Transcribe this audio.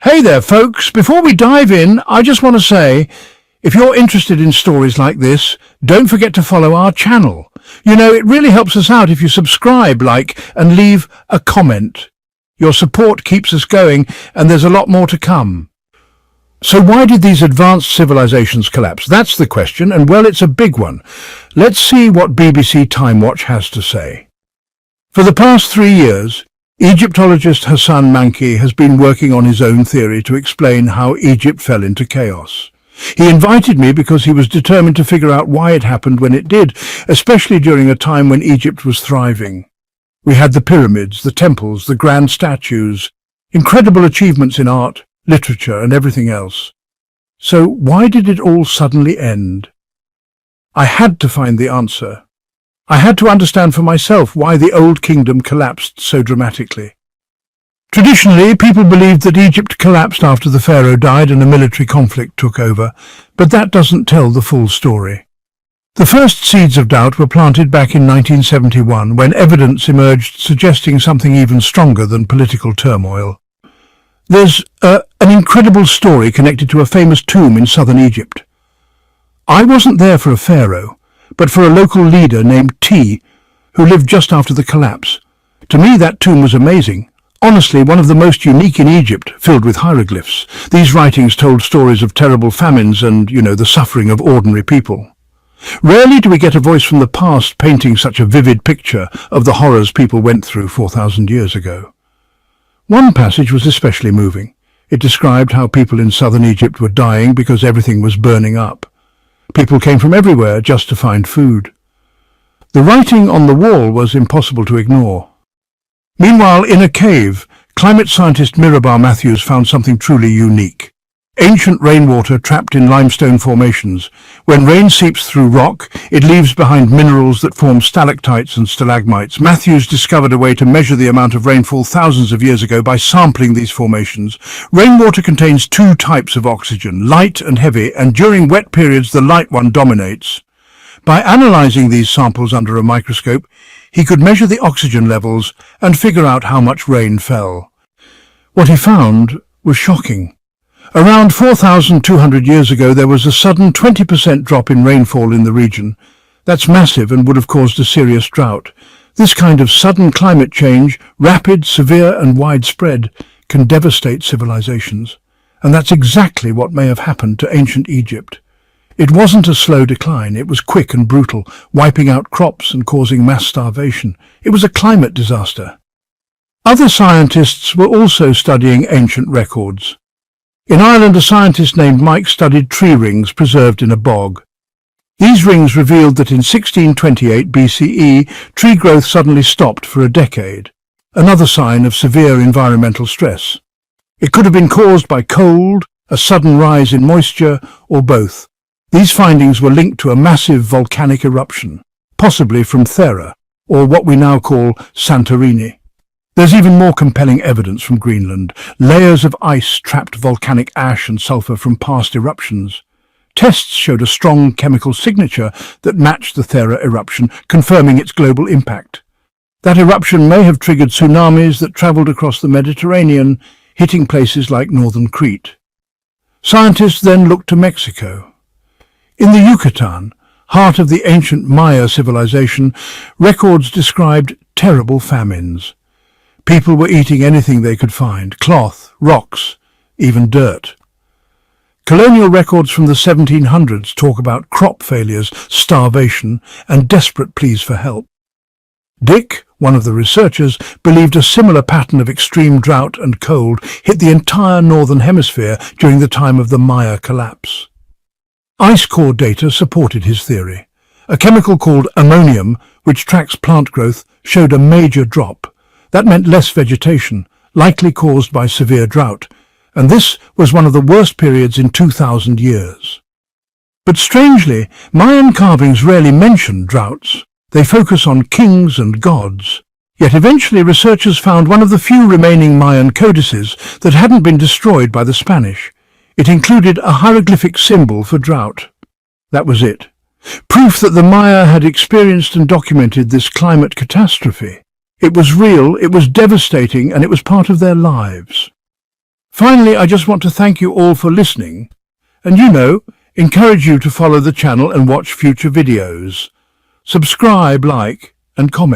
Hey there, folks. Before we dive in, I just want to say, if you're interested in stories like this, don't forget to follow our channel. You know, it really helps us out if you subscribe, like, and leave a comment. Your support keeps us going, and there's a lot more to come. So why did these advanced civilizations collapse? That's the question, and well, it's a big one. Let's see what BBC Time Watch has to say. For the past 3 years, Egyptologist Hassan Mankhy has been working on his own theory to explain how Egypt fell into chaos. He invited me because he was determined to figure out why it happened when it did, especially during a time when Egypt was thriving. We had the pyramids, the temples, the grand statues, incredible achievements in art, literature, and everything else. So why did it all suddenly end? I had to find the answer. I had to understand for myself why the old kingdom collapsed so dramatically. Traditionally, people believed that Egypt collapsed after the pharaoh died and a military conflict took over, but that doesn't tell the full story. The first seeds of doubt were planted back in 1971 when evidence emerged suggesting something even stronger than political turmoil. There's an incredible story connected to a famous tomb in southern Egypt. I wasn't there for a pharaoh, but for a local leader named T, who lived just after the collapse. To me, that tomb was amazing. Honestly, one of the most unique in Egypt, filled with hieroglyphs. These writings told stories of terrible famines and, the suffering of ordinary people. Rarely do we get a voice from the past painting such a vivid picture of the horrors people went through 4,000 years ago. One passage was especially moving. It described how people in southern Egypt were dying because everything was burning up. People came from everywhere just to find food. The writing on the wall was impossible to ignore. Meanwhile, in a cave, climate scientist Mirabah Matthews found something truly unique. Ancient rainwater trapped in limestone formations. When rain seeps through rock, it leaves behind minerals that form stalactites and stalagmites. Matthews discovered a way to measure the amount of rainfall thousands of years ago by sampling these formations. Rainwater contains 2 types of oxygen, light and heavy, and during wet periods the light one dominates. By analyzing these samples under a microscope, he could measure the oxygen levels and figure out how much rain fell. What he found was shocking. Around 4,200 years ago, there was a sudden 20% drop in rainfall in the region. That's massive and would have caused a serious drought. This kind of sudden climate change, rapid, severe and widespread, can devastate civilizations. And that's exactly what may have happened to ancient Egypt. It wasn't a slow decline, it was quick and brutal, wiping out crops and causing mass starvation. It was a climate disaster. Other scientists were also studying ancient records. In Ireland, a scientist named Mike studied tree rings preserved in a bog. These rings revealed that in 1628 BCE, tree growth suddenly stopped for a decade, another sign of severe environmental stress. It could have been caused by cold, a sudden rise in moisture, or both. These findings were linked to a massive volcanic eruption, possibly from Thera, or what we now call Santorini. There's even more compelling evidence from Greenland. Layers of ice trapped volcanic ash and sulfur from past eruptions. Tests showed a strong chemical signature that matched the Thera eruption, confirming its global impact. That eruption may have triggered tsunamis that travelled across the Mediterranean, hitting places like northern Crete. Scientists then looked to Mexico. In the Yucatan, heart of the ancient Maya civilization, records described terrible famines. People were eating anything they could find, cloth, rocks, even dirt. Colonial records from the 1700s talk about crop failures, starvation, and desperate pleas for help. Dick, one of the researchers, believed a similar pattern of extreme drought and cold hit the entire northern hemisphere during the time of the Maya collapse. Ice core data supported his theory. A chemical called ammonium, which tracks plant growth, showed a major drop. That meant less vegetation, likely caused by severe drought, and this was one of the worst periods in 2,000 years. But strangely, Mayan carvings rarely mention droughts. They focus on kings and gods. Yet eventually researchers found one of the few remaining Mayan codices that hadn't been destroyed by the Spanish. It included a hieroglyphic symbol for drought. That was it. Proof that the Maya had experienced and documented this climate catastrophe. It was real, it was devastating, and it was part of their lives. Finally, I just want to thank you all for listening and, encourage you to follow the channel and watch future videos. Subscribe, like, and comment.